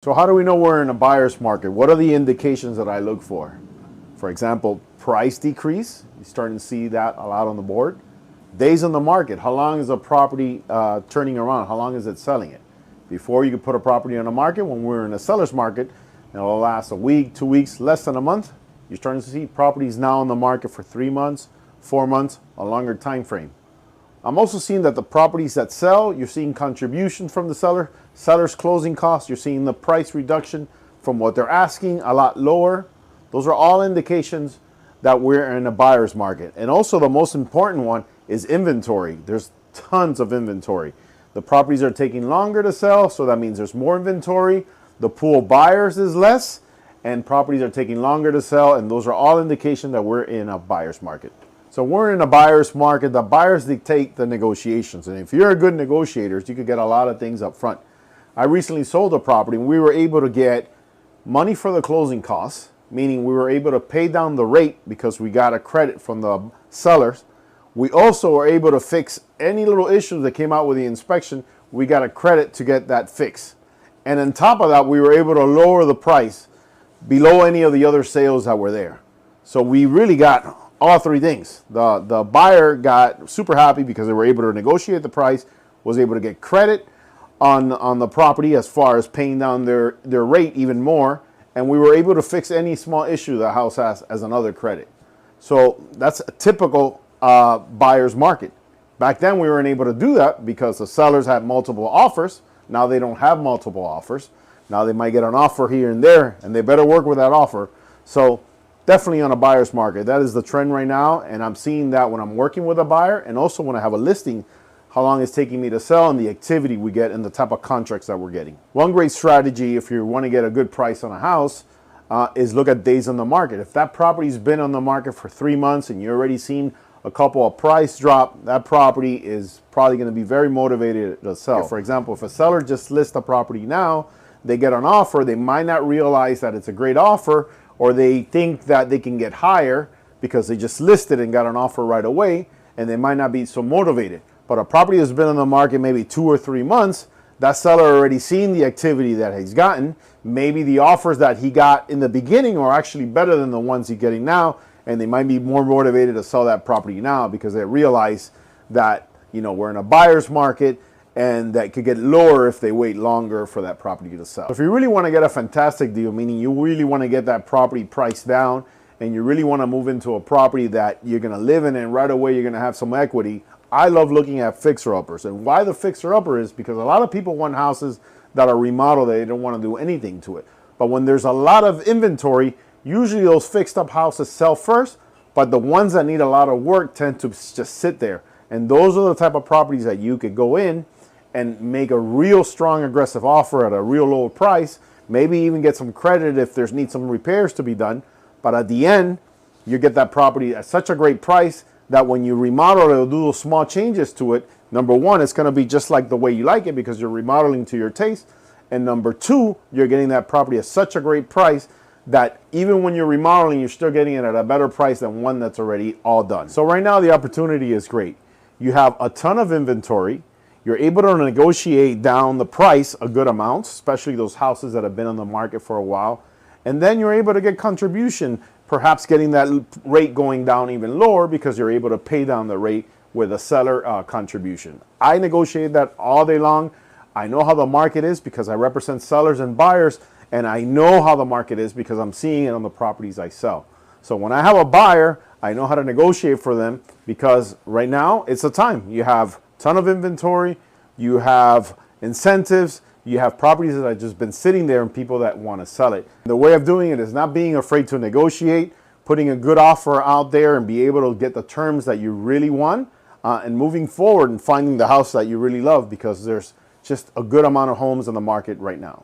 So how do we know we're in a buyer's market? What are the indications that I look for? For example, price decrease. You're starting to see that a lot on the board. Days on the market. How long is a property turning around? How long is it selling it? Before you could put a property on the market, when we're in a seller's market, it'll last a week, 2 weeks, less than a month. You're starting to see properties now on the market for 3 months, 4 months, a longer time frame. I'm also seeing that the properties that sell, you're seeing contribution from the seller, seller's closing costs, you're seeing the price reduction from what they're asking, a lot lower. Those are all indications that we're in a buyer's market. And also the most important one is inventory. There's tons of inventory. The properties are taking longer to sell, so that means there's more inventory. The pool of buyers is less, and properties are taking longer to sell, and those are all indications that we're in a buyer's market. So we're in a buyer's market. The buyers dictate the negotiations. And if you're a good negotiator, you could get a lot of things up front. I recently sold a property and we were able to get money for the closing costs, meaning we were able to pay down the rate because we got a credit from the sellers. We also were able to fix any little issues that came out with the inspection. We got a credit to get that fixed. And on top of that, we were able to lower the price below any of the other sales that were there. So we really got all three things. The buyer got super happy because they were able to negotiate the price, was able to get credit on the property as far as paying down their rate even more, and we were able to fix any small issue the house has as another credit. So that's a typical buyer's market. Back then we weren't able to do that because the sellers had multiple offers. Now they don't have multiple offers. Now they might get an offer here and there, and they better work with that offer. So definitely on a buyer's market. That is the trend right now, and I'm seeing that when I'm working with a buyer and also when I have a listing, how long it's taking me to sell and the activity we get and the type of contracts that we're getting. One great strategy if you want to get a good price on a house is look at days on the market. If that property's been on the market for 3 months and you're already seen a couple of price drop, that property is probably going to be very motivated to sell. For example, if a seller just lists a property now, they get an offer, they might not realize that it's a great offer, or they think that they can get higher because they just listed and got an offer right away, and they might not be so motivated. But a property that's been on the market maybe 2 or 3 months, that seller already seen the activity that he's gotten. Maybe the offers that he got in the beginning are actually better than the ones he's getting now, and they might be more motivated to sell that property now because they realize that, you know, we're in a buyer's market and that could get lower if they wait longer for that property to sell. If you really want to get a fantastic deal, meaning you really want to get that property priced down and you really want to move into a property that you're going to live in and right away you're going to have some equity, I love looking at fixer-uppers. And why the fixer-upper is because a lot of people want houses that are remodeled, they don't want to do anything to it. But when there's a lot of inventory, usually those fixed-up houses sell first, but the ones that need a lot of work tend to just sit there. And those are the type of properties that you could go in and make a real strong aggressive offer at a real low price, maybe even get some credit if there's need some repairs to be done. But at the end, you get that property at such a great price that when you remodel it or do those small changes to it, number one, it's going to be just like the way you like it because you're remodeling to your taste. And number two, you're getting that property at such a great price that even when you're remodeling, you're still getting it at a better price than one that's already all done. So right now, the opportunity is great. You have a ton of inventory. You're able to negotiate down the price a good amount, especially those houses that have been on the market for a while. And then you're able to get contribution, perhaps getting that rate going down even lower because you're able to pay down the rate with a seller contribution. I negotiate that all day long. I know how the market is because I represent sellers and buyers, and I know how the market is because I'm seeing it on the properties I sell. So when I have a buyer, I know how to negotiate for them because right now it's the time. You have ton of inventory, you have incentives, you have properties that have just been sitting there and people that want to sell it. The way of doing it is not being afraid to negotiate, putting a good offer out there and be able to get the terms that you really want and moving forward and finding the house that you really love because there's just a good amount of homes in the market right now.